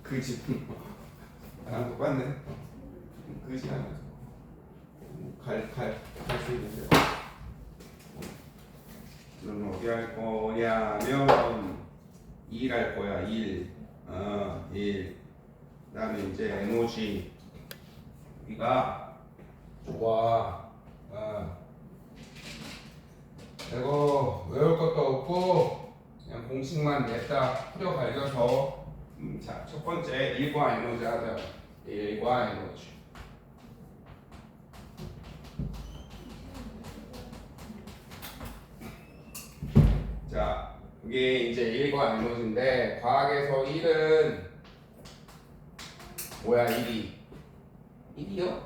그지. 나랑 똑같네. 그지 하면서 갈 수 있는데. 그럼 어디 할 거냐면 1 할 거야. 1. 1. 그다음에 이제 에너지. 우리가 좋아. 이거 외울 것도 없고 그냥 공식만 냈다 풀어 갈겨서 자, 첫 번째 1과 에너지 하자. 1과 에너지. 자, 이게 이제 1과 에너지인데 과학에서 1은 뭐야? 1이 1이요?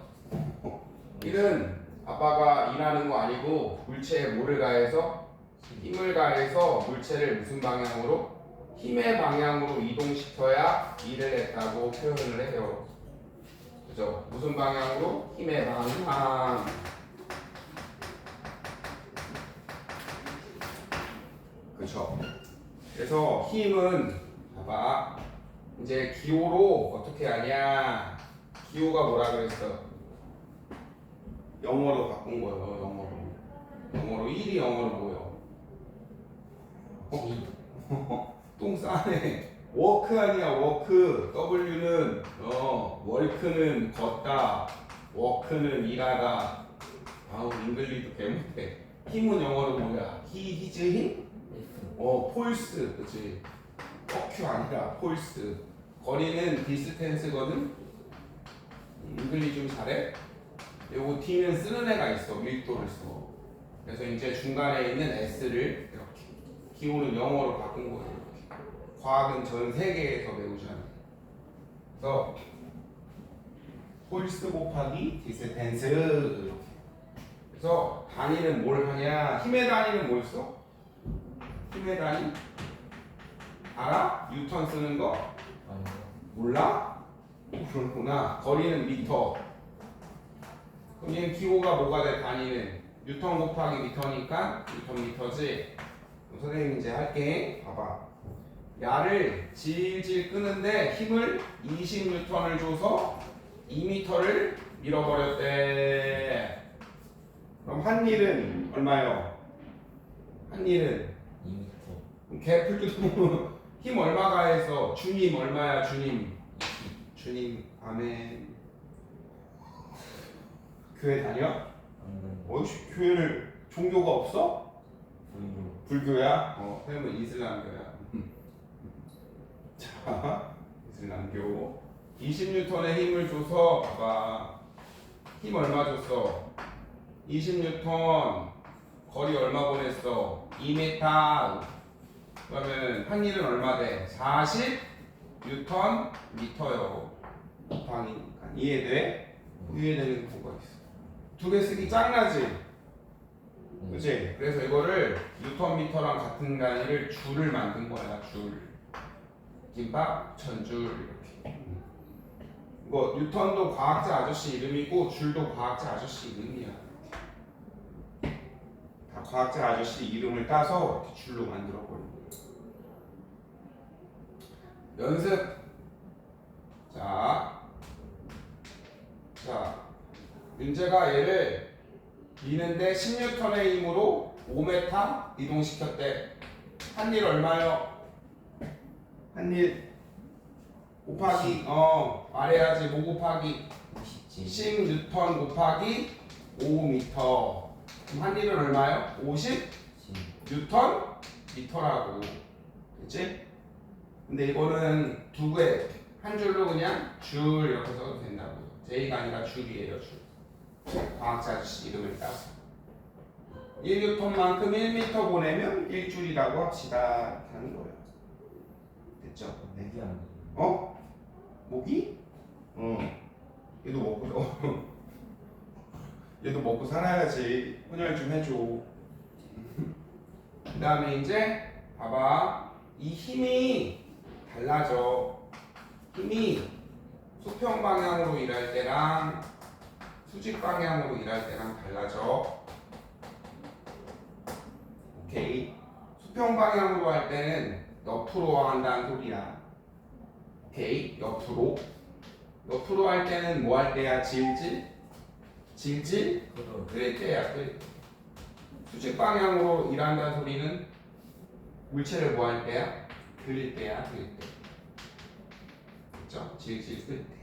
1은 아빠가 일하는 거 아니고 물체에 뭐를 가해서 힘을 가해서 물체를 무슨 방향으로? 힘의 방향으로 이동시켜야 일을 했다고 표현을 해요. 그죠? 무슨 방향으로? 힘의 방향. 그쵸? 그래서 힘은 봐봐. 이제 기호로 어떻게 하냐? 기호가 뭐라 그랬어? 영어로 바꾼 거예요. 영어로 1이 영어로 뭐예요? 똥 싸네. 워크 아니야. 워크. W는 월크는 걷다. 워크는 일하다. 아우 잉글리도 개못해. 힘은 영어로 뭐야? 히즈 힘? 폴스. 그치? q 아니라 폴스. 거리는 디스텐스거든. 잉글리 좀 잘해? 요거 D는 쓰는 애가 있어. 밀도를 써. 그래서 이제 중간에 있는 S를 이렇게 기호는 영어로 바꾼 거예요. 이렇게. 과학은 전 세계에서 배우잖아요. 그래서 폴스 곱하기 디스텐스 이렇게. 그래서 단위는 뭘 하냐? 힘의 단위는 뭘 써? 힘의 단위? 알아? 뉴턴 쓰는 거? 몰라? 그렇구나. 거리는 미터. 그럼 얘는 기호가 뭐가 돼? 단위는 뉴턴 곱하기 미터니까 뉴턴 미터지. 그럼 선생님 이제 할게. 봐봐. 야를 질질 끄는데 힘을 20뉴턴을 줘서 2m를 밀어버렸대. 그럼 한 일은 얼마요? 한 일은 2m. 개 풀기도 힘 얼마가 해서 주님 얼마야? 주님 아멘. 교회 다녀? 어이씨 교회를 종교가 없어? 불교야? 그러면 이슬람교야. 자, 이슬람교 20뉴턴의 힘을 줘서 봐봐. 힘 얼마 줬어? 20뉴턴. 거리 얼마 보냈어? 2m. 그러면 한 일은 얼마 돼? 40뉴턴 미터요. 곱하기니까 이해돼? 이해되는 거가 있어. 두 개 쓰기 짱나지? 그치? 그래서 이거를 뉴턴 미터랑 같은 단위를 줄을 만든 거야. 줄. 김밥 천줄 이렇게. 이거 뉴턴도 과학자 아저씨 이름이고 줄도 과학자 아저씨 이름이야. 다 과학자 아저씨 이름을 따서 이렇게 줄로 만들어 버린 거예요. 연습. 자, 윤재가 얘를 미는데 10뉴턴의 힘으로 5m 이동시켰대. 한 일 얼마요? 한 일 곱하기 말해야지. 뭐 곱하기 10뉴턴 곱하기 5m. 그럼 한 일은 얼마요? 50뉴턴 미터라고. 그치? 근데 이거는 두 개, 한 줄로 그냥 줄 이렇게 써도 된다고. J가 아니라 줄이에요. 줄. 과학자 아저씨 이름을 따서 1뉴턴만큼 1m 보내면 1줄이라고 합시다. 이렇게 하는 거예요. 됐죠? 내기 아니에요. 모기? 얘도 먹고 얘도 먹고 살아야지. 혼혈 좀 해줘. 그 다음에 이제 봐봐. 이 힘이 달라져. 힘이 수평 방향으로 일할 때랑 수직 방향으로 일할 때랑 달라져. 오케이. 수평 방향으로 할 때는 옆으로 한다는 소리야. 오케이. 옆으로 할 때는 뭐 할 때야? 질질 끌 때야. 수직 방향으로 일한다는 소리는 물체를 뭐 할 때야? 그릴 때야. 그렇죠? 질질 끌 때.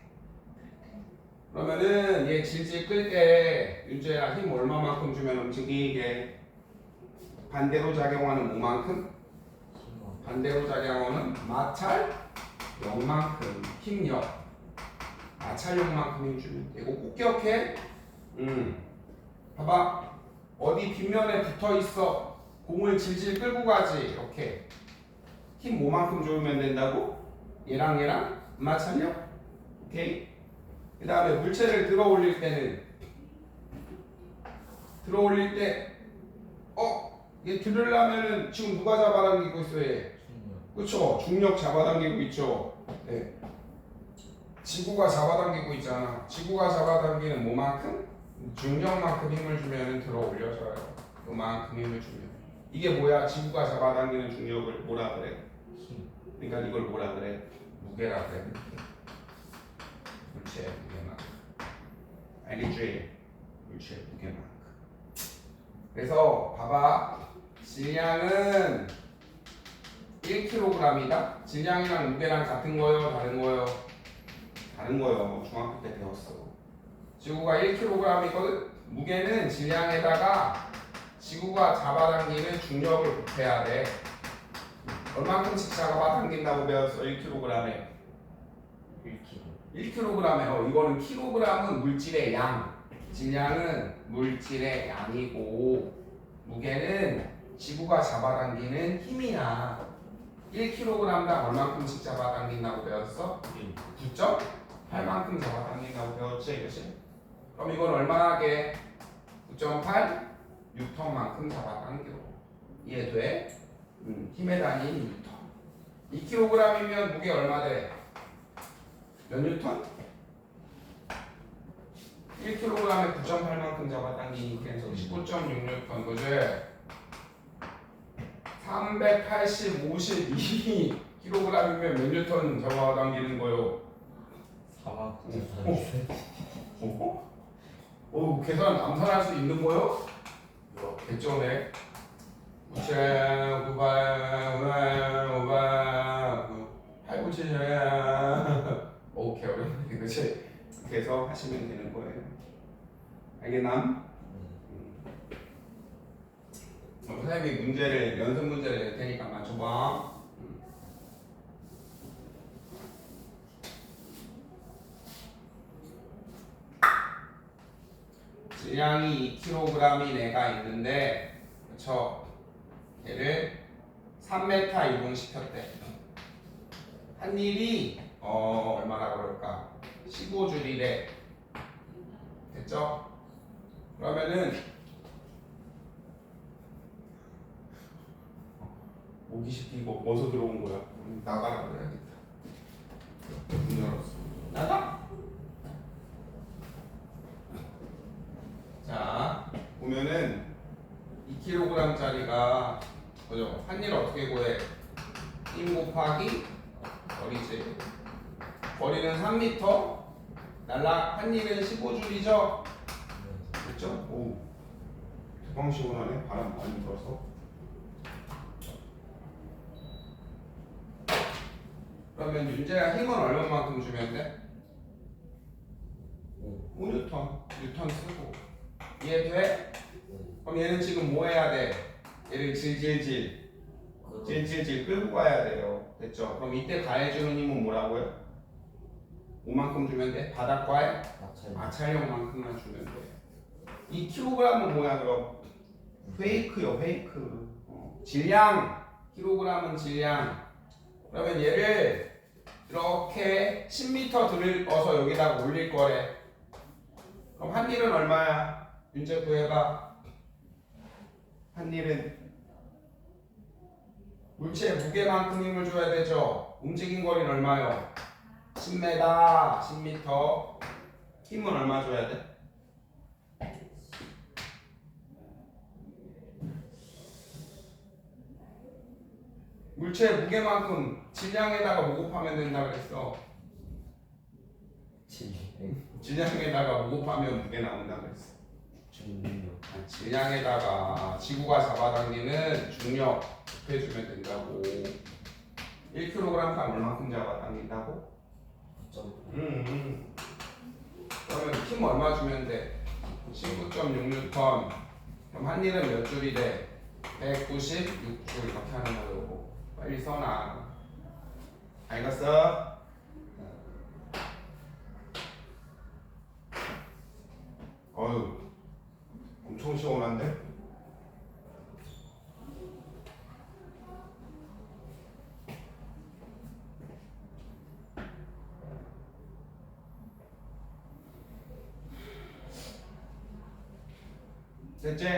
그러면은 얘 질질 끌 때 윤재야 힘 얼마만큼 주면 움직이게? 반대로 작용하는 뭐만큼? 반대로 작용하는 마찰력만큼 힘력. 마찰력만큼 힘 주면 되고 꼭 기억해. 봐봐. 어디 빗면에 붙어 있어. 공을 질질 끌고 가지. 이렇게 힘 뭐만큼 주면 된다고? 얘랑 마찰력. 오케이. 그 다음에 물체를 들어 올릴 때 얘 들으려면은 지금 누가 잡아당기고 있어 얘? 그쵸? 중력 잡아당기고 있죠. 네. 지구가 잡아당기고 있잖아. 지구가 잡아당기는 뭐만큼? 중력만큼 힘을 주면 들어 올려져요. 그만큼 힘을 주면. 이게 뭐야? 지구가 잡아당기는 중력을 뭐라 그래? 그러니까 이걸 뭐라 그래? 무게라 그래. 물체 무게만큼. 알겠지? 물체 무게만큼. 그래서 봐봐. 질량은 1kg이다. 질량이랑 무게랑 같은 거요? 다른 거요? 다른 거요. 중학교 때 배웠어. 지구가 1kg이거든. 무게는 질량에다가 지구가 잡아당기는 중력을 곱해야 돼. 얼마큼씩 잡아당긴다고 배웠어? 1kg에 1kg에 이거는 kg은 물질의 양, 질량은 물질의 양이고 무게는 지구가 잡아당기는 힘이야. 1kg당 얼마큼씩 잡아당긴다고 배웠어? 9.8만큼 잡아당긴다고 배웠지, 그렇지? 그럼 이건 얼마나게? 9.8 뉴턴만큼 잡아당겨. 이해돼? 힘의 단위 뉴턴. 2kg이면 무게 얼마 돼? 몇 뉴턴? 1kg에 9.8만큼 잡아당기니까 19.6 뉴턴, 그지? 380, 52 kg이면 몇 뉴턴 잡아당기는 거요? 4만 계산 암산할 수 있는 거요? 개쩌네. 우체 897 오케이 어렵네 그치? 그래서 하시면 되는 거예요. 알겠나? 선생님이 문제를 연습 문제를 낼 테니까 맞춰봐. 질량이 2kg이 내가 있는데, 그쵸? 얘를 3m 이동시켰대. 한 일이 얼마나 그럴까? 15줄이래. 됐죠? 그러면은 모기 시키 이거 어디서 들어온 거야? 나가라 그래야겠다. 문 열었어. 나가! 자, 보면은 2kg짜리가 그죠? 한 일 어떻게 구해? 힘 곱하기 거리지. 거리는 3m, 한 일은 15줄이죠? 됐죠? 오, 대박 시원하네. 바람 많이 불어서. 그러면 윤재가 힘은 얼마만큼 주면 돼? 5뉴턴. 뉴턴 쓰고. 이해돼? 그럼 얘는 지금 뭐 해야 돼? 얘를 질질 끌고 가야 돼요. 됐죠? 그럼 이때 가해주는 힘은 뭐라고요? 5만큼 주면 돼? 바닥과의 마찰력만큼만 주면 돼. 2kg은 뭐야 그럼? 페이크요, 페이크. 질량, 킬로그램은 질량. 그러면 얘를 이렇게 10m 들어서 여기다가 올릴 거래. 그럼 한 일은 얼마야? 윤재 구해봐. 한 일은 물체의 무게만큼 힘을 줘야 되죠. 움직인 거리는 얼마요? 10m, 10m. 힘은 얼마 줘야 돼? 물체 무게만큼 질량에다가 뭐 곱하면 된다 그랬어. 질량에다가 뭐 곱하면 무게 나온다 그랬어. 질량에다가 지구가 잡아당기는 중력 곱해주면 된다고. 1kg당 얼마큼 잡아당긴다고? 그러면 힘 얼마 주면 돼? 19.6N. 그럼 한 일은 몇 줄이 돼? 196줄 이렇게 하는 거고. 빨리 써놔. 알겠어? 어휴, 엄청 시원한데? 됐지?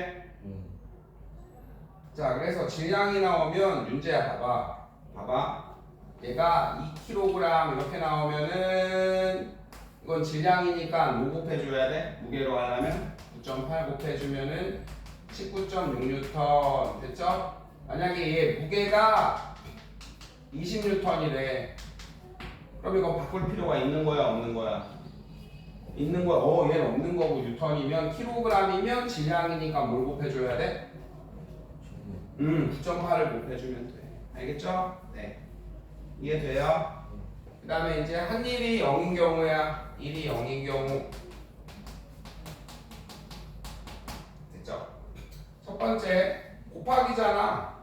자, 그래서 질량이 나오면 윤재야 봐봐. 얘가 2kg 이렇게 나오면은 이건 질량이니까 뭐 곱해줘야 돼? 무게로 하려면 9.8 곱해주면은 19.6N 됐죠? 만약에 얘 무게가 20N이래. 그럼 이거 바꿀 필요가 있는 거야 없는 거야? 있는 거야. 얘는 없는 거고 뉴턴이면 킬로그램이면 질량이니까 뭘 곱해줘야 돼? 9.8을 곱해주면 돼. 알겠죠? 네. 이해돼요? 그 다음에 이제 한 일이 0인 경우야. 1이 0인 경우. 됐죠? 첫 번째 곱하기잖아.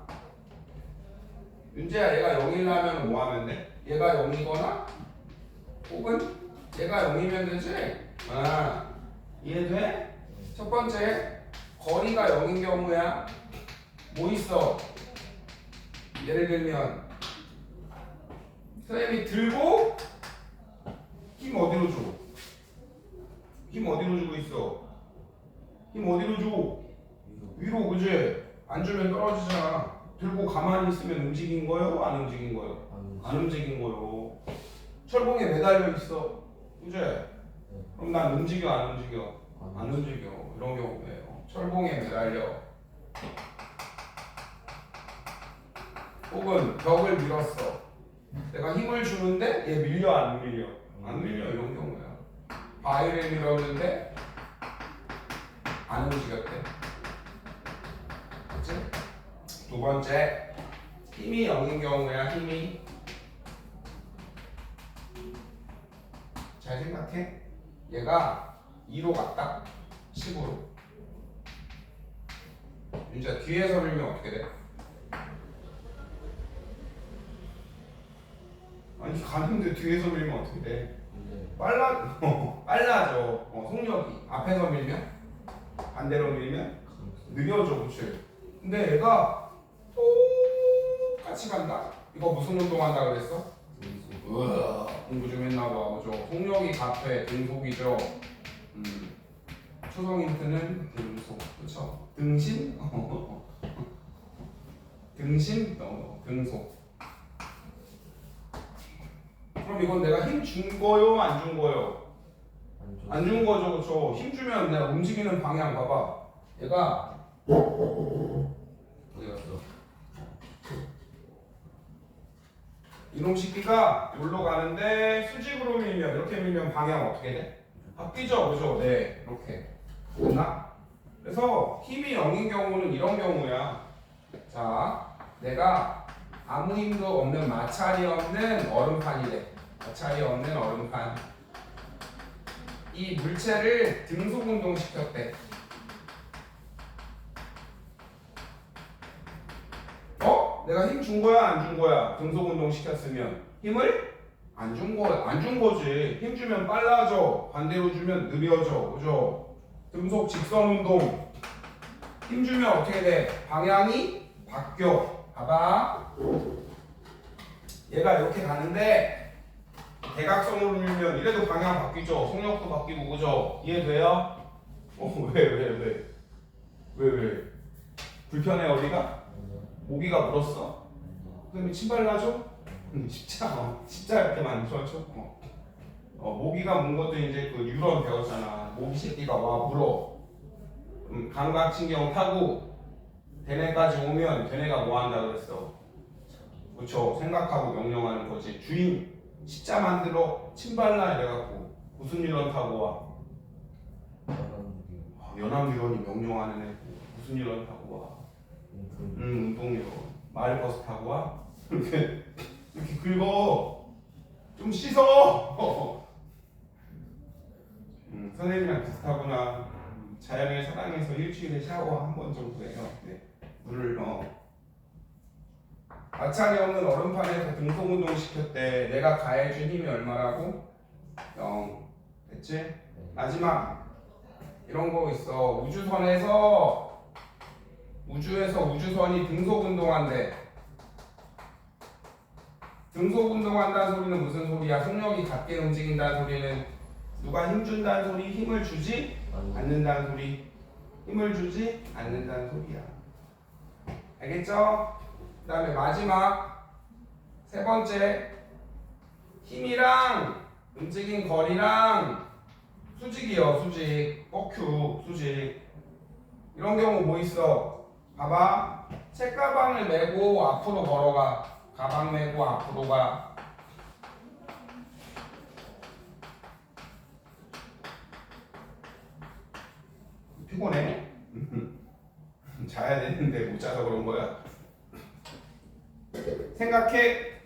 윤재야 얘가 0이라면 뭐 하면 돼? 얘가 0이거나 혹은 얘가 0이면 되지? 이해돼? 첫 번째 거리가 0인 경우야. 뭐 있어? 예를 들면 선생님이 들고 힘 어디로 줘? 힘 어디로 주고 있어? 힘 어디로 줘? 위로, 그지? 안 주면 떨어지잖아. 들고 가만히 있으면 움직인 거요? 안 움직인 거요? 안 움직인 거요. 철봉에 매달려 있어. 그지? 그럼 난 움직여 안 움직여? 안 움직여. 이런 경우예요. 철봉에 매달려. 혹은 벽을 밀었어. 내가 힘을 주는데 얘 밀려 안 밀려? 안 밀려. 이런 경우야. 바위를 밀었는데 안 움직였대. 그치? 두 번째 힘이 0인 경우야. 힘이 잘 생각해. 얘가 2로 갔다. 10으로. 이제 뒤에서 밀면 어떻게 돼? 아니 가는데 뒤에서 밀면 어떻게 돼? 빨라져. 속력이 앞에서 밀면 반대로 밀면 느려져. 그치? 근데 얘가 똑같이 간다? 이거 무슨 운동한다 그랬어? 공부 좀 했나봐. 그죠? 속력이 같아. 등속이죠. 초성 힌트는 등속. 그쵸? 등심? 등심? 등속. 그럼 이건 내가 힘 준 거요? 안 준 거요? 안 준 거죠. 그쵸? 힘 주면 내가 움직이는 방향 봐봐. 얘가 어디 갔어? 이놈 새끼가 여기로 가는데 수직으로 밀면 이렇게 밀면 방향 어떻게 돼? 바뀌죠? 그죠? 네. 이렇게. 됐나? 그래서 힘이 0인 경우는 이런 경우야. 자, 내가 아무 힘도 없는 마찰이 없는 얼음판이래. 마찰이 없는 얼음판. 이 물체를 등속 운동시켰대. 내가 힘 준 거야, 안 준 거야? 등속 운동 시켰으면 힘을 안 준 거지. 힘 주면 빨라져. 반대로 주면 느려져. 그죠? 등속 직선 운동. 힘 주면 어떻게 돼? 방향이 바뀌어. 봐봐. 얘가 이렇게 가는데 대각선으로 밀면 이래도 방향 바뀌죠. 속력도 바뀌고. 그죠? 이해돼요? 왜? 불편해 어디가? 모기가 물었어? 그럼 침발라줘? 진짜 이렇게 만들어줘? 모기가 문 것도 이제 그 유런 배웠잖아. 모기 새끼가 와 물어. 감각신경 타고 걔네까지 오면 걔네가 뭐 한다 그랬어? 그렇죠. 생각하고 명령하는 거지. 주인 십자 만들어 침발라 이래갖고 무슨 유언 타고 와? 연합유언이 명령하는 애 무슨 유언 타고 와? 운동유언. 마을버스 타고 와? 이렇게 긁어. 좀 씻어. 선생님이랑 비슷하구나. 자연을 사랑해서 일주일에 샤워 한 번 정도 해요. 네. 물을 마찰이 없는 얼음판에서 등속운동 시켰대. 내가 가해준 힘이 얼마라고? 0. 됐지? 마지막 이런 거 있어. 우주에서 우주선이 등속운동한대. 등속운동한다는 소리는 무슨 소리야? 속력이 같게 움직인다는 소리는 누가 힘준다는 소리? 힘을 주지 않는다는 소리. 힘을 주지 않는다는 소리야. 알겠죠? 그 다음에 마지막 세 번째, 힘이랑 움직인 거리랑 수직이요. 수직, 뻑큐, 수직. 이런 경우 뭐 있어? 봐봐. 책가방을 메고 앞으로 걸어가. 가방 메고 앞으로 가. 피곤해? 자야 되는데 못 자서 그런 거야. 생각해.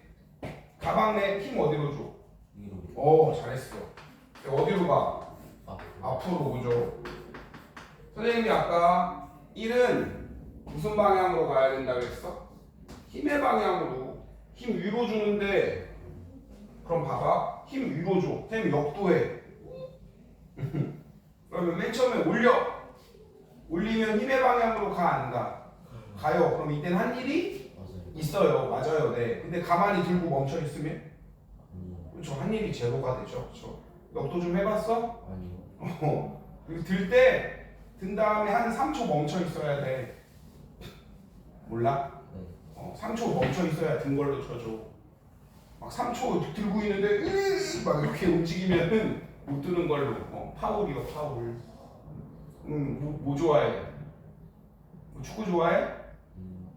가방 내 힘 어디로 줘? 잘했어. 어디로 가? 앞으로. 그죠? 선생님이 아까 1은 무슨 방향으로 가야 된다 그랬어? 힘의 방향으로. 힘 위로 주는데 그럼 봐봐. 힘 위로 줘. 선생님 역도해. 그러면 맨 처음에 올리면 힘의 방향으로 가, 안 가? 가요. 그럼 이때는 한 일이 있어요. 맞아요. 네. 근데 가만히 들고 멈춰 있으면 그렇죠. 한 일이 제로가 되죠. 그렇죠. 역도 좀 해봤어? 아니요. 그리고 든 다음에 한 3초 멈춰 있어야 돼. 몰라? 네. 3초 멈춰 있어야 든 걸로 쳐줘. 막 3초 들고 있는데 막 이렇게 움직이면은 못 드는 걸로. 파울이요, 파울. 뭐 좋아해? 축구 좋아해?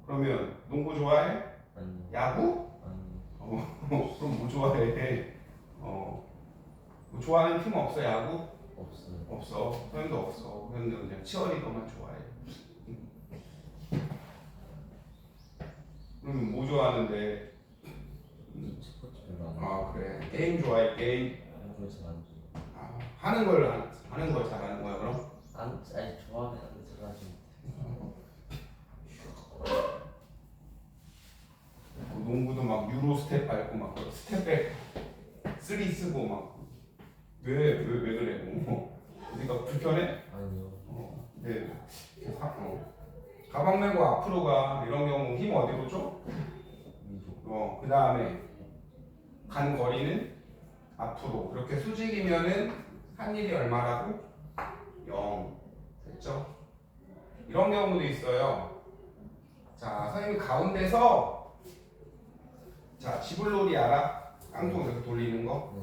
그러면 농구 좋아해? 아니요. 야구? 아니요. 그럼 뭐 좋아해? 뭐 좋아하는 팀 없어? 야구? 없어요. 없어. 소연도 없어. 소연도 그냥 치어리더만 좋아해. 그러면 뭐 좋아하는데? 스포츠 별로 안 해요. 그래. 게임 좋아해. 게임. 그걸 잘안 줘요. 하는 걸 잘하는 거야 그럼? 아니 좋아하긴 한데 제가 좀 농구도 막 유로 스텝 밟고 막 스텝백 3 쓰고 막 왜 그래? 네가 불편해? 아니요. 네. 가방 메고 앞으로 가. 이런 경우 힘 어디로 줘? 위로. 그 다음에 간 거리는 앞으로. 이렇게 수직이면은 한 일이 얼마라고? 0. 됐죠? 이런 경우도 있어요. 자, 선생님이 가운데서 자, 지불놀이 알아? 깡통 이렇게 돌리는 거?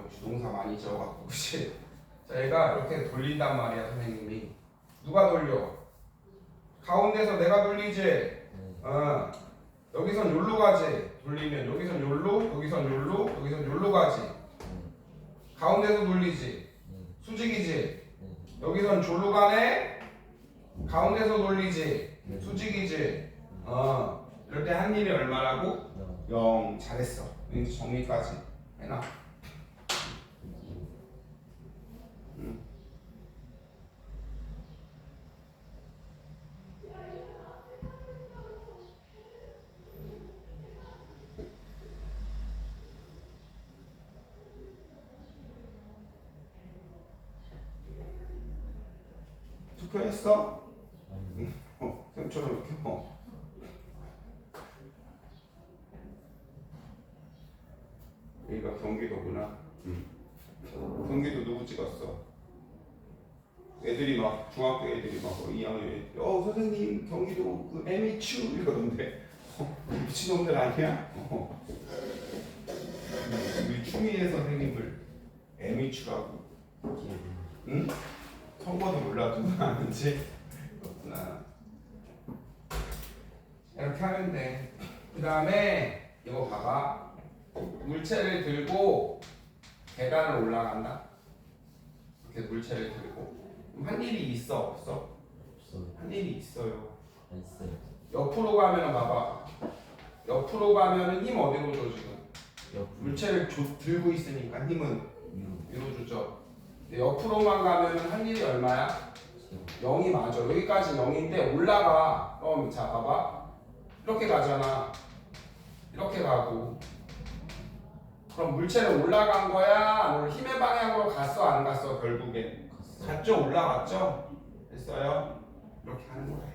주동사 많이 지어갖고 그치? 자, 얘가 이렇게 돌린단 말이야 선생님이. 누가 돌려? 가운데서 내가 돌리지? 여기선 요로 가지? 돌리면 여기선 요로, 여기선 요로, 여기선 요로 가지? 가운데서 돌리지? 수직이지? 여기선 졸로 가네? 가운데서 돌리지? 수직이지? 이럴 때 한 일이 얼마라고? 0. 잘했어. 이제 정리까지 해놔. 투표했어? 쌤처럼 이렇게 여기가 경기도구나. 경기도 누구 찍었어? 애들이 막 중학교 애들이 막 2학년 애들이 선생님 경기도 그 에미추 이러던데 미친놈들 아니야? 우리 추미애 선생님을 에미추라고. 응? 선거도 몰라 누가 아는지. 그렇구나. 이렇게 하면 돼. 그 다음에 이거 봐봐. 물체를 들고 계단을 올라간다. 이렇게 물체를 들고. 그럼 한 일이 있어 없어? 없어요. 한 일이 있어요. 다 있어요. 옆으로 가면은 봐봐. 옆으로 가면은 힘 어디로 줘 지금? 옆으로. 물체를 들고 있으니까 힘은 위로. 위로 주죠. 근데 옆으로만 가면은 한 일이 얼마야? 0이 맞아. 여기까지 0인데 올라가. 그럼 자 봐봐. 이렇게 가잖아. 이렇게 가고. 그럼 물체는 올라간 거야? 아니면 힘의 방향으로 갔어? 안 갔어? 결국엔 갔죠? 올라갔죠? 됐어요? 이렇게 하는 거예요.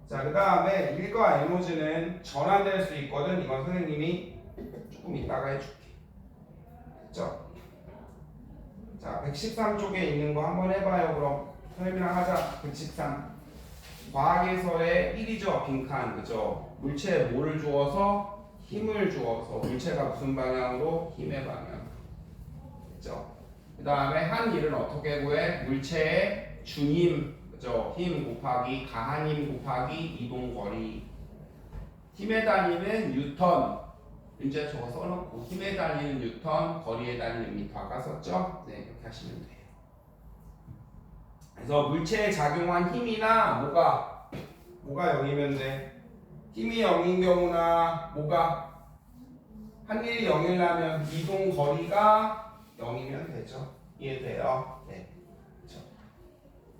자, 그 다음에 1과 에너지는 전환될 수 있거든. 이건 선생님이 조금 이따가 해줄게. 됐죠? 자, 113쪽에 있는 거 한번 해봐요. 그럼 선생님이랑 하자. 113. 과학에서의 1이죠. 빈칸. 그죠? 물체에 뭐를 주어서? 힘을 주어서. 물체가 무슨 방향으로? 힘의 방향. 됐죠? 그 다음에 한 일은 어떻게 구해? 물체의 중힘. 그죠? 힘 곱하기 가한 힘 곱하기 이동 거리. 힘의 단위는 뉴턴. 이제 저거 써놓고 힘에 달리는 뉴턴, 거리에 달리는 미터 아까 썼죠? 네, 이렇게 하시면 돼요. 그래서 물체에 작용한 힘이나 뭐가 0이면 돼. 힘이 0인 경우나 뭐가 한 일이 0이라면 이동 거리가 0이면 되죠. 이해돼요? 네. 그렇죠.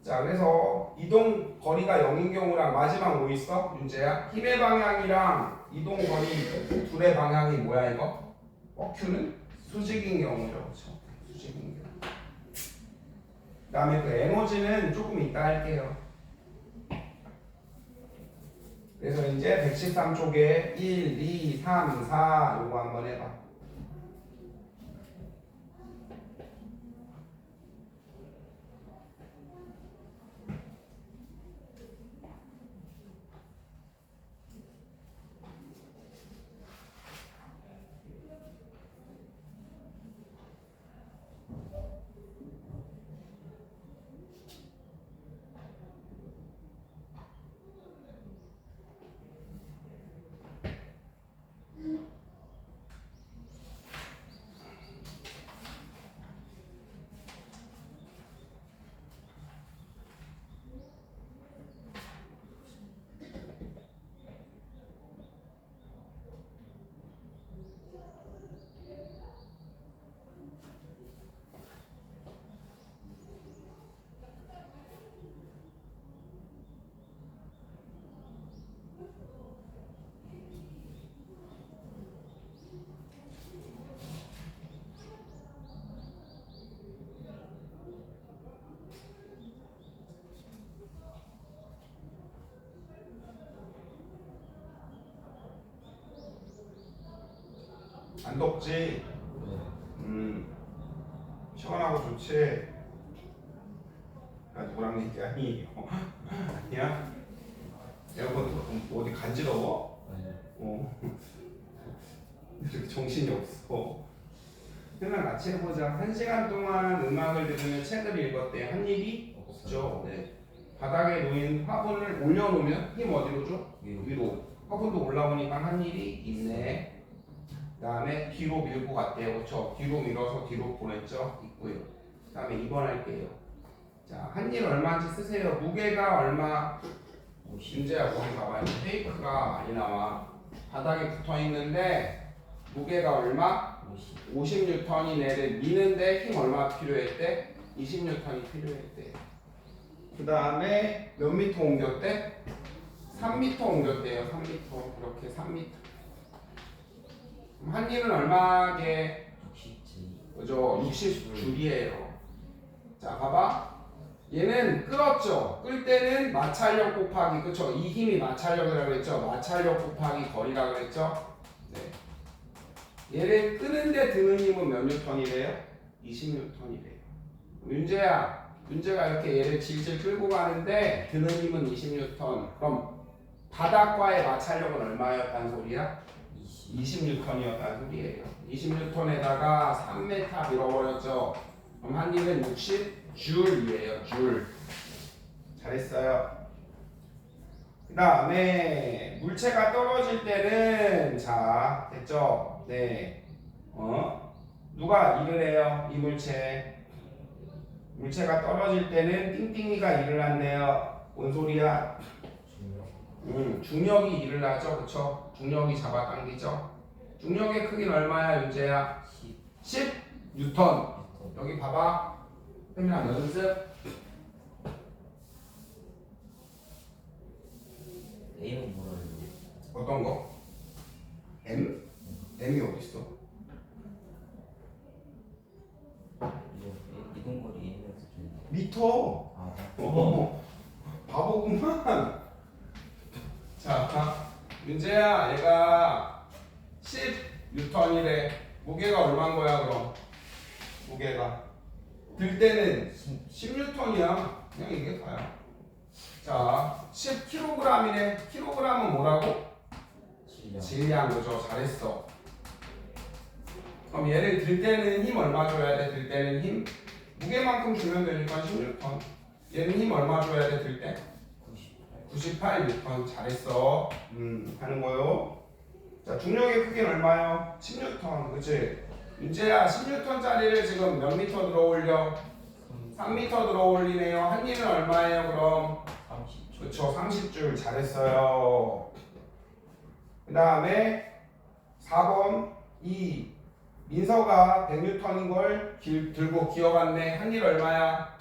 자, 그래서 이동 거리가 0인 경우랑 마지막 뭐 있어? 문제야? 힘의 방향이랑 이동 거리 둘의 방향이 뭐야 이거? Q는 수직인 경우죠. 그렇죠? 수직인 경우. 그 다음에 그 에너지는 조금 이따 할게요. 그래서 이제 113쪽에 1, 2, 3, 4 요거 한번 해봐. 안 덥지? 시원하고 좋지? 아, 누구랑 얘기 아니에요? 아니야? 에어컨 어디 간지러워? 아니요. 이렇게 정신이 없어. 그냥 같이 해보자. 1시간 동안 음악을 들으며 책을 읽었대. 한 일이 없죠. 네. 바닥에 놓인 화분을 올려놓으면 힘 어디로 줘? 위로. 화분도 올라오니까 한 일이 있네. 그 다음에 뒤로 밀고 갔대요. 그렇죠? 뒤로 밀어서 뒤로 보냈죠? 있고요. 그 다음에 2번 할게요. 자, 한 일 얼마인지 쓰세요. 무게가 얼마? 문제야. 거기 봐봐요. 테이프가 많이 나와. 바닥에 붙어 있는데 무게가 얼마? 50N이 내를 미는데 힘 얼마 필요했대? 20N이 필요했대. 그 다음에 몇 미터 옮겼대? 3m 옮겼대요. 3m. 이렇게 3m. 한 일은 얼마게? 67. 그죠? 60줄이에요. 자, 봐봐. 얘는 끌었죠. 끌 때는 마찰력 곱하기, 그쵸? 이 힘이 마찰력이라고 그랬죠? 마찰력 곱하기 거리라고 그랬죠? 네. 얘를 끄는데 드는 힘은 몇 뉴턴이래요? 20뉴턴이래요. 문제가 이렇게 얘를 질질 끌고 가는데 드는 힘은 20뉴턴. 그럼 바닥과의 마찰력은 얼마였단 소리야? 20뉴턴이었단 소리예요. 20뉴턴에다가 3m 밀어버렸죠. 그럼 한 일은 60줄이에요. 줄. 잘했어요. 그 다음에 물체가 떨어질 때는 자 됐죠? 네. 누가 일을 해요? 이 물체가 떨어질 때는 띵띵이가 일을 한대요. 뭔 소리야? 중력이 일을 하죠. 그쵸? 중력이 잡아당기죠. 중력의 크기는 얼마야 윤재야? 10 뉴턴. 여기 봐봐. 혜민아 연습. A는 뭐라 해요? 어떤 거? M? M이 어딨어? 이거 이동거리 A에서 좀 미터. 아, 바보구만. 자, 윤재야, 얘가 10 뉴턴이래. 무게가 얼마인 거야, 그럼? 무게가. 들 때는 10 뉴턴이야. 그냥 이게 다야. 자, 10kg이래. 킬로그램은 뭐라고? 질량, 그죠? 잘했어. 그럼 얘를 들 때는 힘 얼마 줘야 돼? 들 때는 힘? 무게만큼 주면 되니까 10뉴턴. 얘는 힘 얼마 줘야 돼? 들 때? 98 뉴턴. 잘했어. 하는 거요. 자, 중력의 크기는 얼마요? 10뉴턴. 그치? 윤재야, 10뉴턴짜리를 지금 몇 미터 들어올려? 3미터 들어올리네요. 한리는 얼마예요, 그럼? 30초. 그쵸, 30줄. 잘했어요. 그 다음에 4번 2. 민서가 100뉴턴인 걸 들고 기어갔네. 한일 얼마야?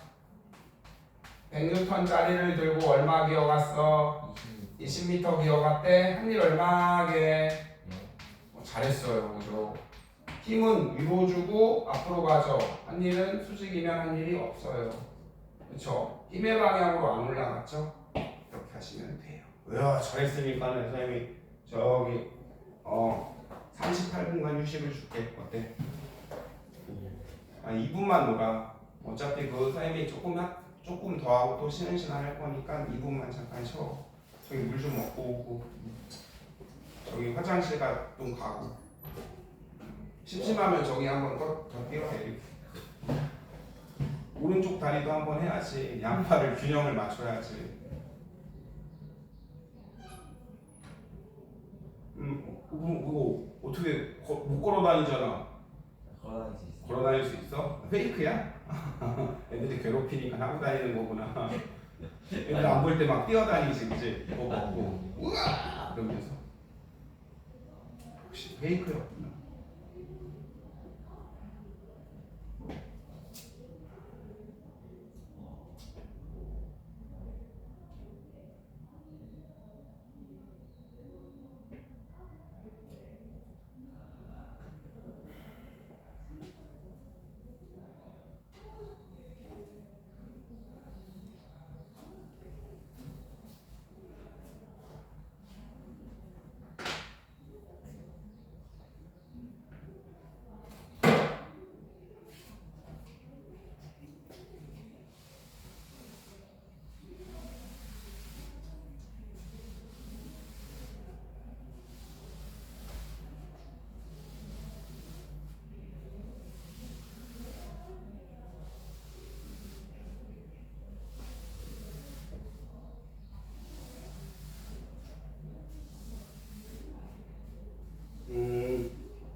100뉴턴짜리를 들고 얼마 기어갔어? 20m 기어갔대. 한일 얼마게? 잘했어요. 그죠? 힘은 위로 주고 앞으로 가죠. 한일은 수직이면 한일이 없어요. 그쵸? 힘의 방향으로 안 올라갔죠? 이렇게 하시면 돼요. 으아, 잘했으니까는 선생님이 저기 38분간 휴식을 줄게. 어때? 2분만 놀아. 어차피 그 선생님이 조금 더 하고 또 쉬는 시간 할 거니까 2분만 잠깐 쉬어. 저기 물 좀 먹고 오고 저기 화장실 좀 가고 심심하면 저기 한번 더 뛰어야 오른쪽 다리도 한번 해야지. 양팔을 균형을 맞춰야지. 그거 어떻게 못 걸어 다니잖아. 걸어 다닐 수 있어? 페이크야? 애들이 괴롭히니까 하고 다니는 거구나. 애들 안 볼 때 막 뛰어다니지, 그치? 이거 먹고 우와! 그러면서 혹시 페이크였구나.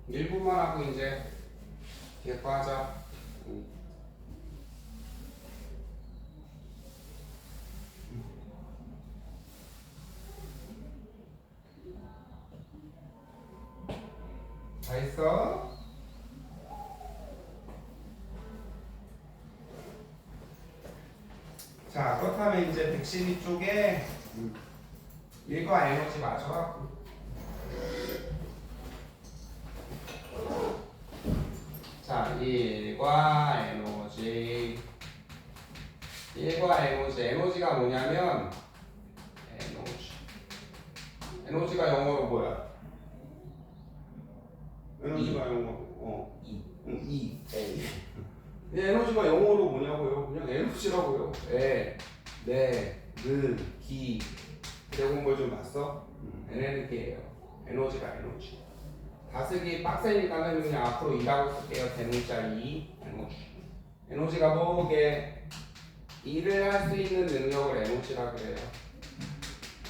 일부만 하고 이제 뒤에 거 하자. 다 했어? 자, 그렇다면 이제 112쪽에 일과 에너지 맞춰갖고 자, 일과 에너지 에너지가 뭐냐면 에너지가 영어로 뭐야? 에너지가 영어로 E. 에너지가 영어로 뭐냐고요? 그냥 에너지라고요. 기. 대본 좀 봤어? 에너지예요. 에너지가 에너지. 다쓰기 빡세니까는 그냥 앞으로 E라고 쓸게요. 대문자 E. 에너지가 뭐게 일을 할 수 있는 능력을 에너지라 그래요.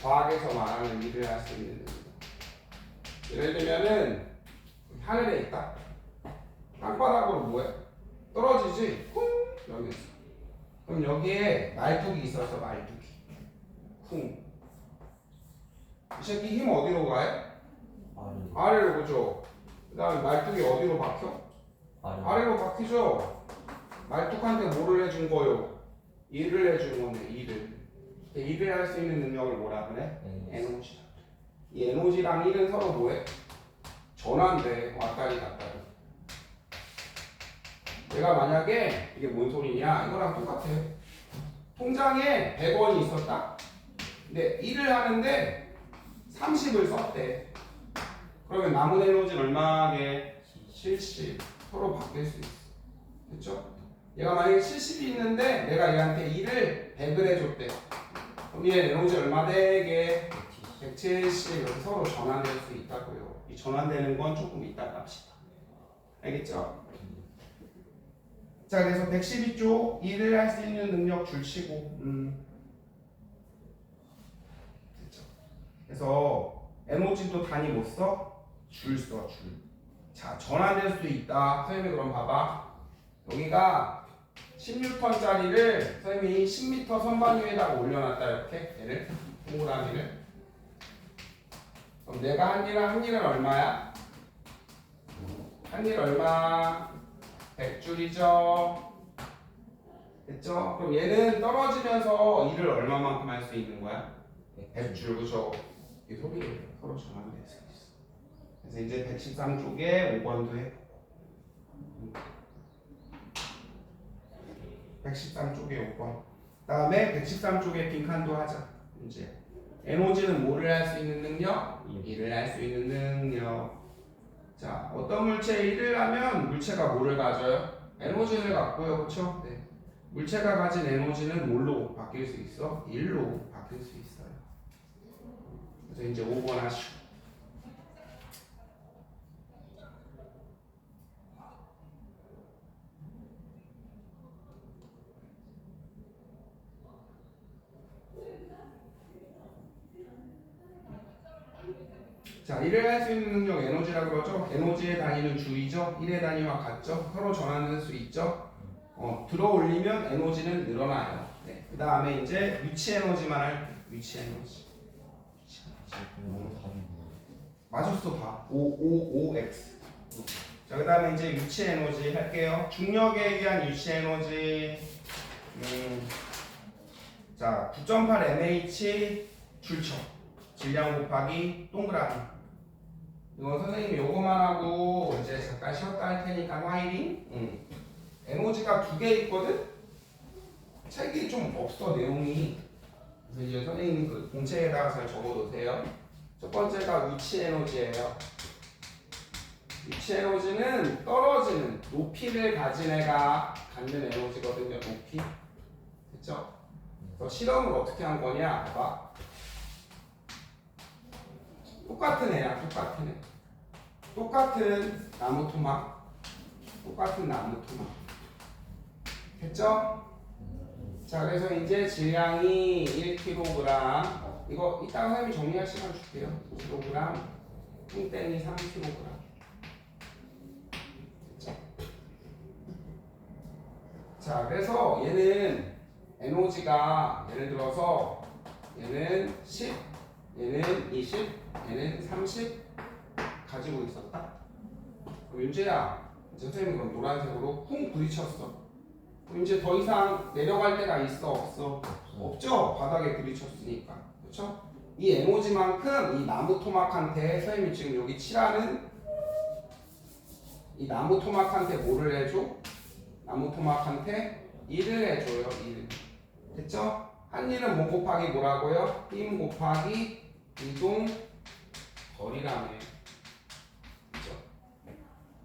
과학에서 말하는 일을 할 수 있는 능력. 예를 들면은 하늘에 있다. 땅바닥으로 뭐해? 떨어지지? 쿵! 여기 있어. 그럼 여기에 말뚝이 있어서 말뚝이. 쿵. 이 새끼 힘 어디로 가요? 아래로 그죠? 그 다음에 말뚝이 어디로 박혀? 아래로 박히죠? 말뚝한테 뭐를 해준 거요? 일을 해준 거네, 일을. 일을 할 수 있는 능력을 뭐라 그래? 에너지다. 이 에너지랑 일은 서로 뭐해? 전환돼. 왔다리 갔다리. 내가 만약에 이게 뭔 소리냐? 이거랑 똑같아. 통장에 100원이 있었다? 근데 일을 하는데 30을 썼대. 그러면 남은 에너지는 얼마게? 70. 서로 바뀔 수 있어. 됐죠? 얘가 만약에 70이 있는데 내가 얘한테 일을 100을 해줬대. 그럼 얘 에너지 얼마 되게? 170. 이렇게 서로 전환될 수 있다고요. 이 전환되는 건 조금 이따 갑시다. 알겠죠? 자, 그래서 112쪽 일을 할 수 있는 능력 줄치고. 됐죠? 그래서 에너지도 단위 못 써? 줄 써, 줄. 자, 전환될 수도 있다. 선생님이 그럼 봐봐. 여기가 16턴짜리를 선생님이 10m 선반 위에다가 올려놨다. 이렇게 얘를 동그라미를. 그럼 내가 한 일은 얼마야? 한 일 얼마? 100줄이죠. 됐죠? 그럼 얘는 떨어지면서 일을 얼마만큼 할 수 있는 거야? 100줄, 그죠? 이 소리예요. 서로 전환될 수 있어. 그래서 이제 113쪽에 5번도 해보고 113쪽에 5번 다음에 113쪽에 빈칸도 하자. 이제 에너지는 뭐를 할 수 있는 능력? 일을 할 수 있는 능력. 자, 어떤 물체에 일을 하면 물체가 뭐를 가져요? 에너지를 갖고요. 그렇죠? 네. 물체가 가진 에너지는 뭘로 바뀔 수 있어? 일로 바뀔 수 있어요. 그래서 이제 5번 하시고. 자, 일을 할 수 있는 능력 에너지라고 그러죠. 에너지의 단위는 줄이죠. 1의 단위와 같죠. 서로 전환될 수 있죠. 들어 올리면 에너지는 늘어나요. 네. 그 다음에 이제 위치 에너지만 할게요. 위치 에너지. 맞았어, 봐. 5x. 자, 그 다음에 이제 위치 에너지 할게요. 중력에 의한 위치 에너지. 자, 9.8 mH 줄쳐. 질량 곱하기 동그라미. 이거 선생님이 요거만 하고 이제 잠깐 쉬었다 할 테니까 화이팅. 에너지가 2개 있거든? 책이 좀 없어, 내용이. 그래서 이제 선생님 그 공책에다가 잘 적어놓으세요. 첫 번째가 위치 에너지예요. 위치 에너지는 떨어지는 높이를 가진 애가 갖는 에너지거든요. 높이. 됐죠? 그래서 실험을 어떻게 한 거냐? 봐봐. 똑같은 애야, 똑같은 애. 똑같은 나무 토막. 똑같은 나무 토막. 됐죠? 자, 그래서 이제 질량이 1kg. 이거 이따가 선생님이 정리할 시간 줄게요. 1kg. 뚱땡이 3kg. 됐죠? 자, 그래서 얘는 에너지가 예를 들어서 얘는 10, 얘는 20, 얘는 30 가지고 있었다. 그럼 윤재야, 이제 선생님이 그럼 노란색으로 쿵 부딪혔어. 그럼 이제 더 이상 내려갈 데가 있어, 없어? 없죠. 바닥에 부딪혔으니까. 그렇죠? 이 에너지만큼 이 나무 토막한테 선생님이 지금 여기 칠하는 이 나무 토막한테 뭐를 해줘? 나무 토막한테 일을 해줘요. 일. 됐죠? 한 일은 뭐 곱하기 뭐라고요? 힘 곱하기 이동 거리라며. 그죠?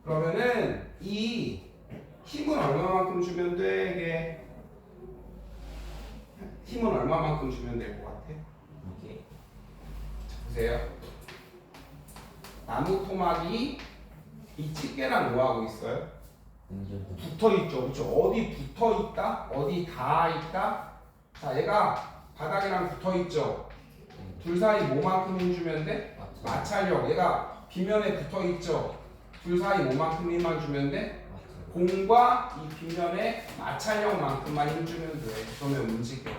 그러면은 이 힘은 얼마만큼 주면 돼? 이게 힘은 얼마만큼 주면 될 것 같아? 이게 자, 보세요. 나무 토막이 이 집게랑 뭐 하고 있어요? 붙어 있죠. 그렇죠? 어디 붙어 있다? 어디 닿아 있다? 자, 얘가 바닥이랑 붙어 있죠. 둘 사이 뭐만큼 힘 주면 돼? 맞죠. 마찰력. 얘가 빗면에 붙어 있죠. 둘 사이 뭐만큼 힘만 주면 돼? 맞죠. 공과 이 빗면에 마찰력만큼만 힘 주면 돼. 그러면 움직여.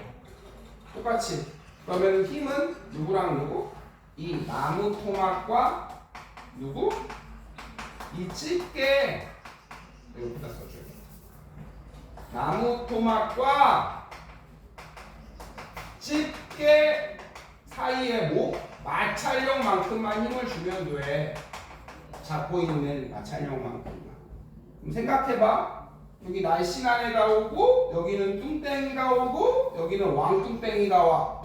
똑같이. 그러면 힘은 누구랑 누구? 이 나무 토막과 누구? 이 집게. 여기다 써줘야겠다. 나무 토막과 집게 사이에 뭐? 마찰력만큼만 힘을 주면 돼. 잡고 있는 마찰력만큼만. 그럼 생각해봐. 여기 날씬한애가 오고 여기는 뚱땡이가 오고 여기는 왕뚱땡이가 와.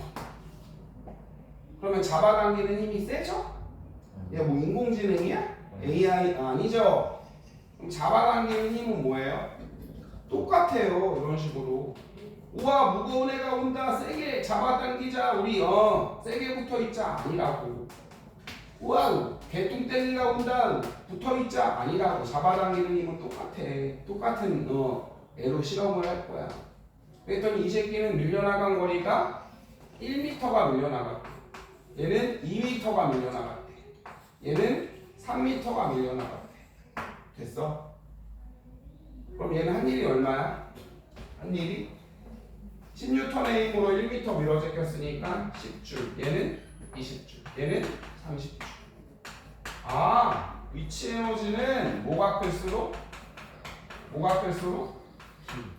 그러면 잡아당기는 힘이 세죠? 얘 뭐 인공지능이야? AI 아니죠? 그럼 잡아당기는 힘은 뭐예요? 똑같아요. 이런 식으로. 우와 무거운 애가 온다. 세게 잡아당기자. 우리 세게 붙어있자. 아니라고. 우와 개뚱땡이가 온다. 붙어있자. 아니라고. 잡아당기는 힘은 똑같아. 똑같은 애로 실험을 할 거야. 그랬더니 이 새끼는 밀려나간 거리가 1m가 밀려나갔고 얘는 2m가 밀려나갔대. 얘는 3m가 밀려나갔대. 됐어? 그럼 얘는 한 일이 얼마야? 한 일이 10N의 힘으로 1m 밀어 제꼈으니까 10줄. 얘는 20줄. 얘는 30줄. 아, 위치 에너지는 뭐가 클수록? 뭐가 클수록?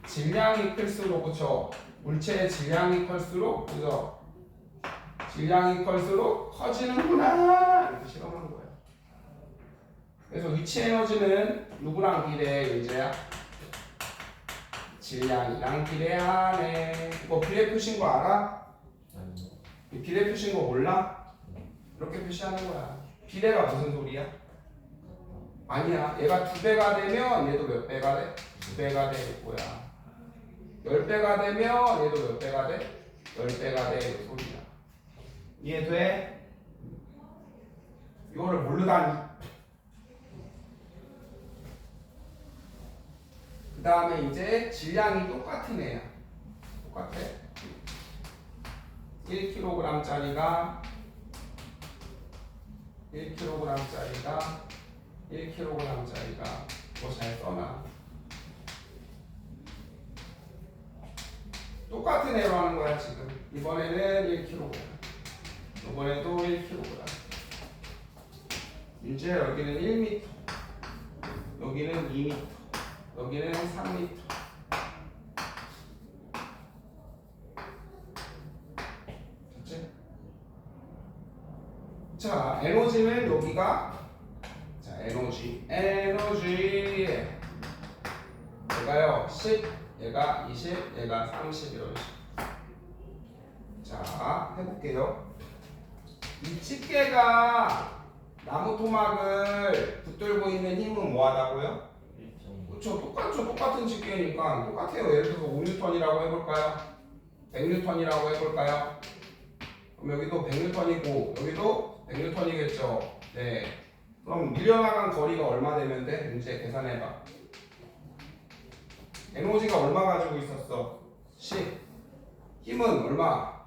질량이 클수록, 그쵸? 물체의 질량이 클수록, 그죠? 질량이 클수록 커지는구나! 이렇게 실험한 거예요. 그래서 위치 에너지는 누구랑 비례해, 윤재야? 질량이랑 비례하네. 이거 비례 표시인 거 알아? 아니요. 이 비례 표시인 거 몰라? 이렇게 표시하는 거야. 비례가 무슨 소리야? 아니야. 얘가 2배가 되면 얘도 몇 배가 돼? 2배가 돼. 뭐야? 10배가 되면 얘도 몇 배가 돼? 10배가 돼. 이 소리야. 이해돼? 이거를 모르다니. 그 다음에 이제 질량이 똑같은 애야. 똑같아. 1kg짜리가 1kg짜리가 뭐 잘 써놔. 똑같은 애로 하는 거야 지금. 이번에는 1kg. 이번에도 1kg. 이제 여기는 1m. 여기는 2m. 여기는 3m. 됐지? 자, 에너지는 여기가 자, 에너지 얘가요 10, 얘가 20, 얘가 30 이런 식으로. 자, 해볼게요. 이 집게가 나무 토막을 붙들고 있는 힘은 뭐하다고요? 그렇죠. 똑같은 집게니까 똑같아요. 예를 들어서 5N이라고 해볼까요? 100N이라고 해볼까요? 그럼 여기도 100N이고 여기도 100N이겠죠. 네. 그럼 밀려나간 거리가 얼마 되면 돼? 이제 계산해봐. 에너지가 얼마 가지고 있었어? 10. 힘은 얼마?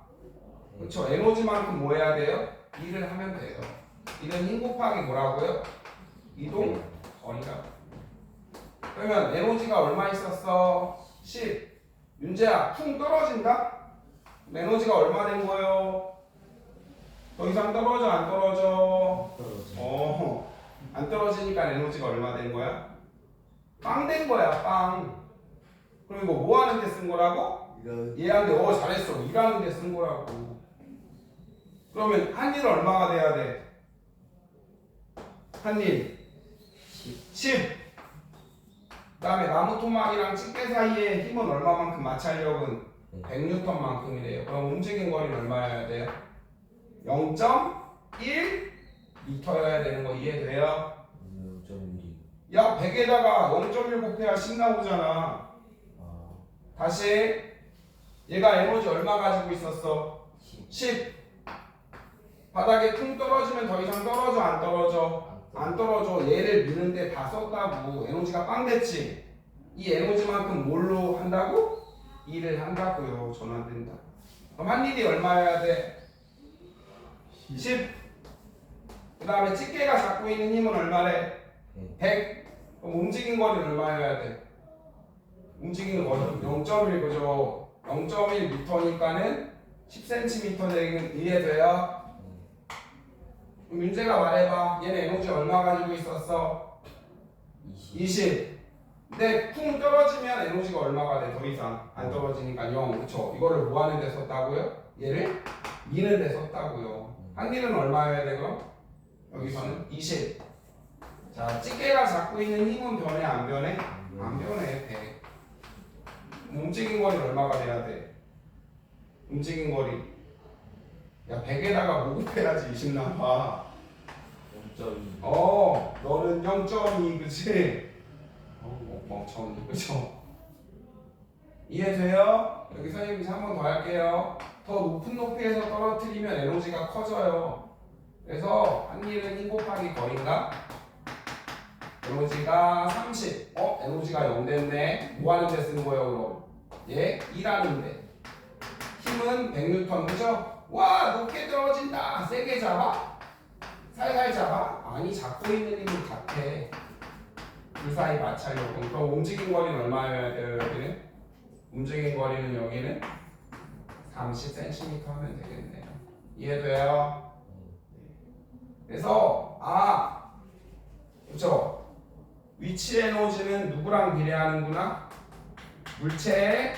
그렇죠. 에너지만큼 뭐 해야 돼요? 일을 하면 돼요. 이는 힘 곱하기 뭐라고요? 이동 거리라고. 그러면 에너지가 얼마 있었어? 10. 윤재야, 퉁 떨어진다? 에너지가 얼마 된 거예요? 더 이상 떨어져, 안 떨어져? 안 떨어지니까 에너지가 얼마 된 거야? 빵 된 거야, 빵. 그리고 뭐 하는 데 쓴 거라고? 얘한테 잘했어. 일하는 데 쓴 거라고. 그러면 한 일 얼마가 돼야 돼? 한 일 10. 그 다음에 나무 토막이랑 집게 사이의 힘은 얼마만큼? 마찰력은 100N만큼이래요. 그럼 움직인 거리는 얼마여야 돼요? 0.1m여야 되는 거 이해돼요? 0.1이. 야, 100에다가 0.1 곱해야 10 나오잖아. 다시 얘가 에너지 얼마 가지고 있었어? 10. 바닥에 퉁 떨어지면 더 이상 떨어져, 안 떨어져? 안 떨어져. 얘를 미는데 다 썼다고. 에너지가 빵 됐지? 이 에너지만큼 뭘로 한다고? 일을 한다고요. 전환된다. 그럼 한 일이 얼마여야 돼? 10. 그 다음에 집게가 잡고 있는 힘은 얼마래? 100. 그럼 움직인 거리는 얼마여야 돼? 움직이는 거리 0.1 그죠? 0.1m니까는 10cm 되긴 이해돼요? 그럼 윤재가 말해봐. 얘는 에너지 얼마 가지고 있었어? 20. 근데 쿵 떨어지면 에너지가 얼마가 돼? 더 이상 안 떨어지니까 0. 그쵸? 이거를 뭐 하는 데 썼다고요? 얘를 미는 데 썼다고요. 한기는 얼마여야 돼 그럼? 여기서는 20. 자, 집게가 잡고 있는 힘은 변해 안 변해? 안 변해. 100. 움직인 거리 얼마가 돼야 돼? 움직인 거리. 야, 100에다가 뭐 곱해야지 20 나와. 0.2. 너는 0.2 그치? 멍청이 그쵸? 이해돼요? 여기 선생님이 한 번 더 할게요. 더 높은 높이에서 떨어뜨리면 에너지가 커져요. 그래서 한 일은 힘 곱하기 거리인가? 에너지가 30. 에너지가 0 됐네. 뭐 하는 데 쓰는 거예요 그럼? 일하는데. 힘은 100N 그죠? 와 높게 떨어진다. 세게 잡아? 살살 잡아? 아니 잡고 있는 힘은 같아. 그 사이 마찰력은. 그럼 움직인 거리는 얼마여야 돼요 여기는? 움직인 거리는 여기는 30cm 하면 되겠네요. 이해돼요? 그래서 그쵸? 위치 에너지는 누구랑 비례하는구나? 물체의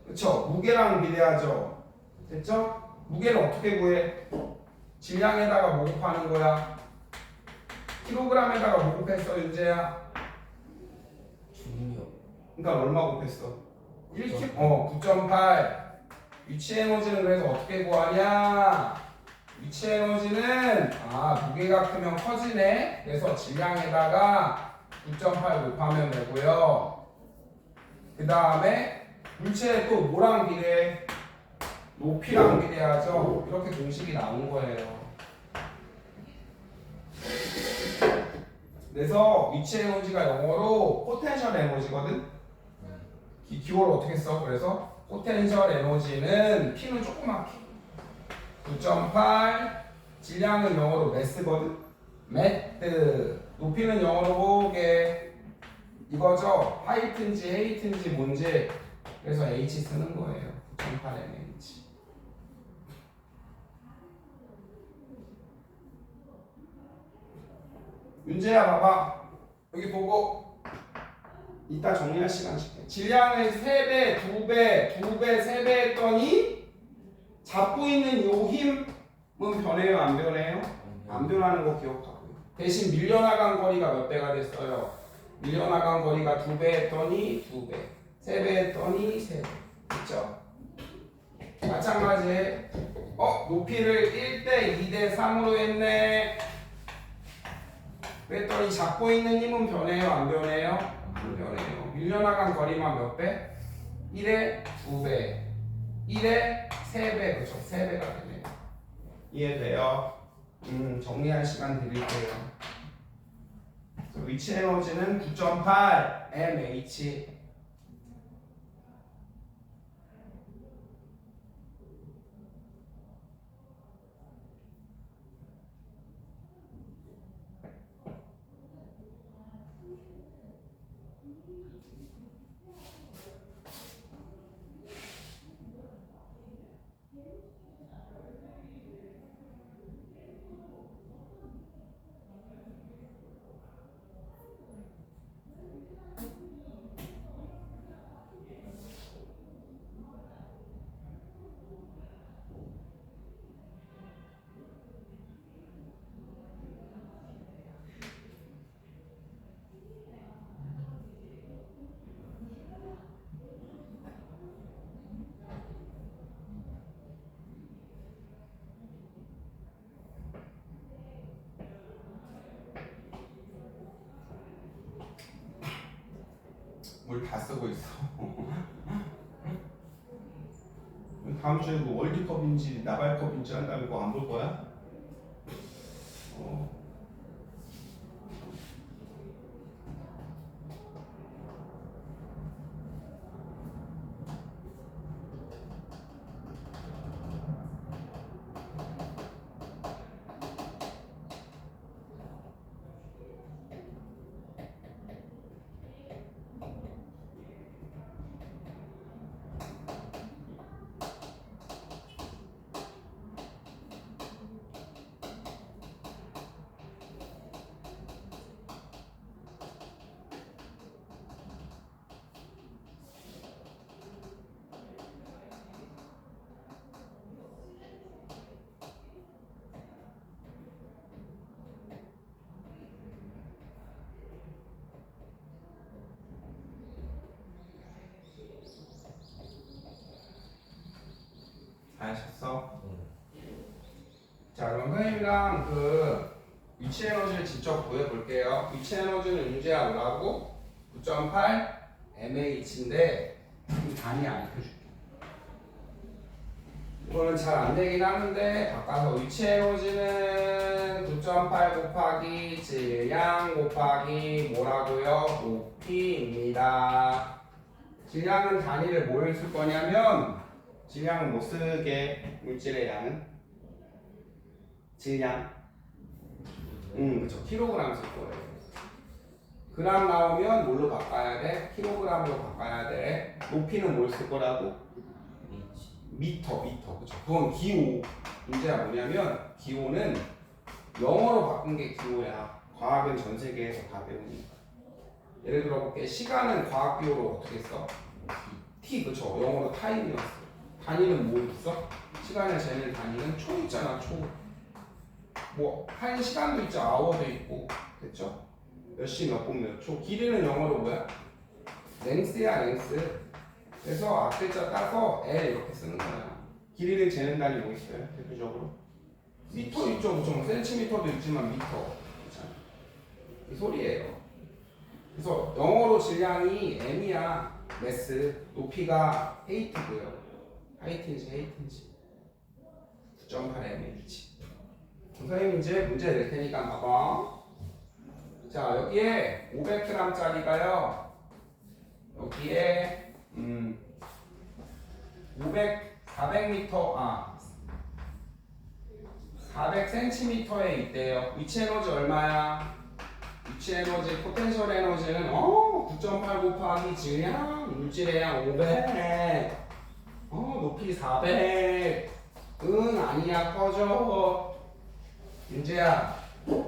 그쵸? 무게랑 비례하죠. 됐죠? 무게를 어떻게 구해? 질량에다가 뭐 곱하는 거야? 킬로그램에다가 뭐 곱했어 윤재야? 중력. 그러니까 얼마 곱했어? 1kg? 9.8. 위치 에너지는 그래서 어떻게 구하냐? 위치 에너지는 무게가 크면 커지네. 그래서 질량에다가 9.8 곱하면 되고요. 그 다음에 물체에 또 뭐랑 비례해? 높이랑 비례하죠. 이렇게 공식이 나온 거예요. 그래서 위치 에너지가 영어로 포텐셜 에너지거든. 기호를 어떻게 써? 그래서 포텐셜 에너지는 P는 조그맣게 9.8. 질량은 영어로 매스거든. 매트. 높이는 영어로 뭐게 이거죠. 하이트인지 헤이트인지 뭔지. 그래서 H 쓰는 거예요. 9.8mH. 윤재야 봐봐. 여기 보고 이따 정리할 시간 줄게. 질량을 3배, 2배, 2배, 3배 했더니 잡고 있는 요 힘은 변해요? 안 변해요? 안 변하는 거 기억하고요. 대신 밀려나간 거리가 몇 배가 됐어요? 밀려나간 거리가 2배 했더니 2배, 3배 했더니 3배. 그쵸? 마찬가지. 높이를 1대 2대 3으로 했네. 그랬더니 잡고 있는 힘은 변해요? 안 변해요? 안 변해요. 밀려나간 거리만 몇 배? 1에 2배, 1에 3배. 그렇죠? 3배가 되네요. 이해돼요? 정리할 시간 드릴게요. 위치 에너지는 9.8 mH. 뭘 다 쓰고 있어. 다음 주에 뭐 월드컵인지 나발컵인지 한다면 그거 안 볼 거야? 다 하셨어? 네. 자, 그럼 선생님이랑 그 위치 에너지를 직접 구해볼게요. 위치 에너지는 윤재야 뭐라고? 9.8 mH인데 이 단위 알려줄게. 이거는 잘 안 되긴 하는데 바꿔서 위치 에너지는 9.8 곱하기 질량 곱하기 뭐라고요? 높이입니다. 질량은 단위를 뭘 쓸 거냐면 질량은 못 쓰게 물질의 양은 질량 그쵸 킬로그램 쓸 거예요. 그램 나오면 뭘로 바꿔야 돼? 킬로그램으로 바꿔야 돼. 높이는 뭘 쓸 거라고? 미터 그쵸 그건 기호. 문제가 뭐냐면 기호는 영어로 바꾼 게 기호야. 과학은 전 세계에서 다 배우니까. 예를 들어 볼게. 시간은 과학 기호로 어떻게 써? T 그쵸 영어로 타임이었어. 단위는 뭐 있어? 시간을 재는 단위는 초 있잖아 초. 뭐 한 시간도 있죠. 아워도 있고 됐죠? 몇 시 몇 분 몇 초. 길이는 영어로 뭐야? 랭스야 랭스. 그래서 앞글자 따서 L 이렇게 쓰는 거야. 길이를 재는 단위 뭐 있어요? 대표적으로 미터 있죠. 그쵸? 센티미터도 있지만 미터 있잖아. 이 소리예요. 그래서 영어로 질량이 m이야. 매스. 높이가 헤이트고요. 하이트인지 9.8 mH. 선생님 이제 문제 낼 테니까 봐봐. 자 여기에 500g짜리가요. 여기에 400cm에 있대요. 위치 에너지 얼마야? 위치 에너지 포텐셜 에너지는 9.8 곱하기 질량 물질의 양 500. 높이 400. 아니야 커져. 윤재야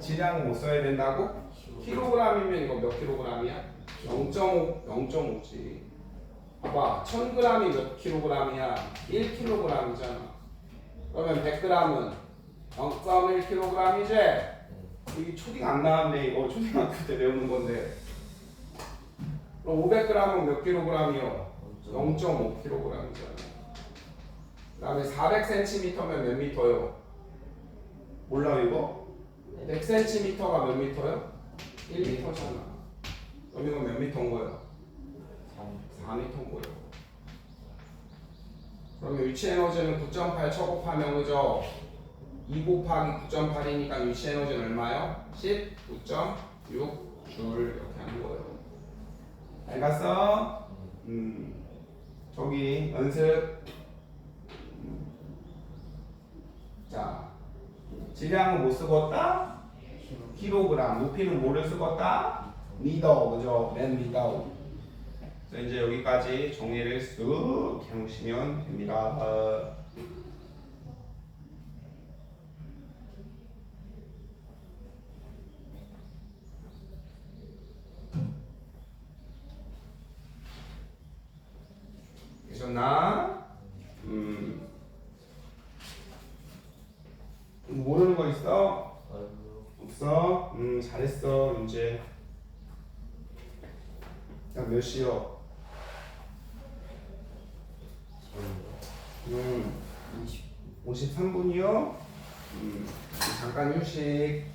질량은 못 써야 된다고? 킬로그램이면 이거 몇 킬로그램이야? 0.5지. 봐봐 1000g이 몇 킬로그램이야? 1킬로그램이잖아. 그러면 100g은 0.1킬로그램이지? 이게 초딩 안 나왔네. 이거 초등학교 때 배우는 건데. 그럼 500g은 몇 킬로그램이요? 0.5킬로그램이잖아. 그 다음에 400cm면 몇 미터요? 몰라요 이거? 100cm가 몇 미터요? 1미터잖아. 그럼 이건 몇 미터인 거예요? 4미터인 거예요. 그러면 위치 에너지는 9.8 쳐곱하면 그죠? 2 곱하기 9.8이니까 위치 에너지는 얼마요? 19.6줄 이렇게 하는 거예요. 잘 갔어? 저기 연습. 자, 질량은 못 쓰겠다? 킬로그램. 높이는 뭐를 쓰겠다? 미터, 그죠? 맨 미터. 그래서 이제 여기까지 정리를 쓱 해놓으시면 됩니다. 되셨나? 모르는 거 있어? 없어? 잘했어 이제. 몇 시요? 53분이요? 잠깐 휴식.